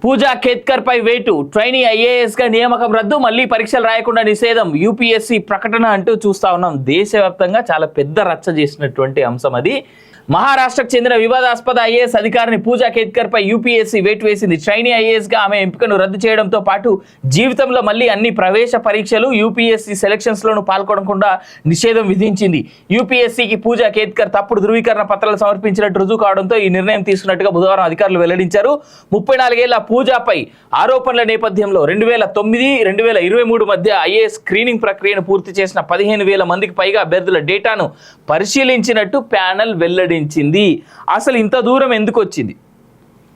పూజా కేత్కర్ పై వేటు trainee IAS గా నియామకం రద్దు మళ్ళీ పరీక్షలు రాయకుండా నిషేధం యూపీఎస్సీ ప్రకటన అంటూ చూస్తా ఉన్నాం. దేశవ్యాప్తంగా చాలా పెద్ద రచ్చ చేసినటువంటి అంశం అది. మహారాష్ట్రకు చెందిన వివాదాస్పద ఐఏఎస్ అధికారిని పూజా కేత్కర్ పై యూపీఎస్సీ వేటు వేసింది. ట్రైనీ ఐఏఎస్ గా ఆమె ఎంపికను రద్దు చేయడంతో పాటు జీవితంలో మళ్ళీ అన్ని ప్రవేశ పరీక్షలు యూపీఎస్సీ సెలక్షన్స్ లోను పాల్గొనకుండా నిషేధం విధించింది. యూపీఎస్సీకి పూజా కేత్కర్ తప్పుడు ధృవీకరణ పత్రాలు సమర్పించినట్టు రుజువు కావడంతో ఈ నిర్ణయం తీసుకున్నట్టుగా బుధవారం అధికారులు వెల్లడించారు. 34 ఏళ్ల పూజాపై ఆరోపణల నేపథ్యంలో 2009-2023 మధ్య ఐఏఎస్ స్క్రీనింగ్ ప్రక్రియను పూర్తి చేసిన 15,000 మందికి పైగా అభ్యర్థుల డేటాను పరిశీలించినట్టు ప్యానెల్ వెల్లడించింది. అసలు ఇంత దూరం ఎందుకు వచ్చింది?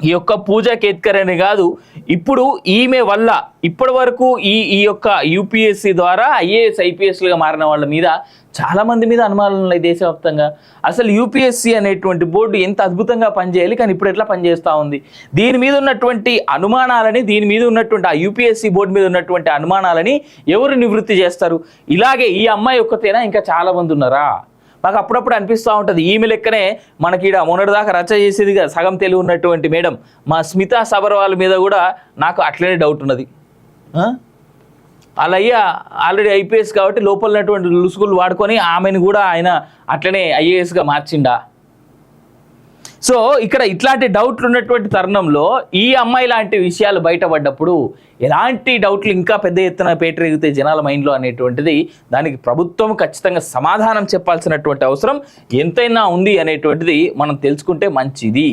ఈ యొక్క పూజా కేత్కర్ అని కాదు, ఇప్పుడు ఈమె వల్ల ఇప్పటి వరకు ఈ యొక్క యూపీఎస్సీ ద్వారా ఐఏఎస్ ఐపీఎస్లుగా మారిన వాళ్ళ మీద చాలా మంది మీద అనుమానాలు ఉన్నాయి దేశవ్యాప్తంగా. అసలు యూపీఎస్సీ అనేటువంటి బోర్డు ఎంత అద్భుతంగా పనిచేయాలి, కానీ ఇప్పుడు ఎట్లా పనిచేస్తూ ఉంది? దీని మీద ఉన్నటువంటి అనుమానాలని, దీని మీద ఉన్నటువంటి ఆ యూపీఎస్సీ బోర్డు మీద ఉన్నటువంటి అనుమానాలని ఎవరు నివృత్తి చేస్తారు? ఇలాగే ఈ అమ్మాయి ఒక్కతేనా, ఇంకా చాలా మంది ఉన్నారా? మాకు అప్పుడప్పుడు అనిపిస్తూ ఉంటుంది, ఈమె లెక్కనే మనకి ఇక్కడ మొన్నటిదాకా రచ్చ చేసేదిగా సగం తెలివి ఉన్నటువంటి మేడం మా స్మితా సబర్వాల్ మీద కూడా నాకు అట్లనే డౌట్ ఉన్నది. అలా ఆల్రెడీ ఐపీఎస్ కాబట్టి లోపల ఉన్నటువంటి లుసుగులు వాడుకొని ఆమెను కూడా ఆయన అట్లనే ఐఏఎస్గా మార్చిండా? సో ఇక్కడ ఇట్లాంటి డౌట్లు ఉన్నటువంటి తరుణంలో ఈ అమ్మాయి లాంటి విషయాలు బయటపడ్డప్పుడు ఎలాంటి డౌట్లు ఇంకా పెద్ద ఎత్తున పేటరేగితే జనాల మైండ్లో అనేటువంటిది, దానికి ప్రభుత్వం ఖచ్చితంగా సమాధానం చెప్పాల్సినటువంటి అవసరం ఎంతైనా ఉంది అనేటువంటిది మనం తెలుసుకుంటే మంచిది.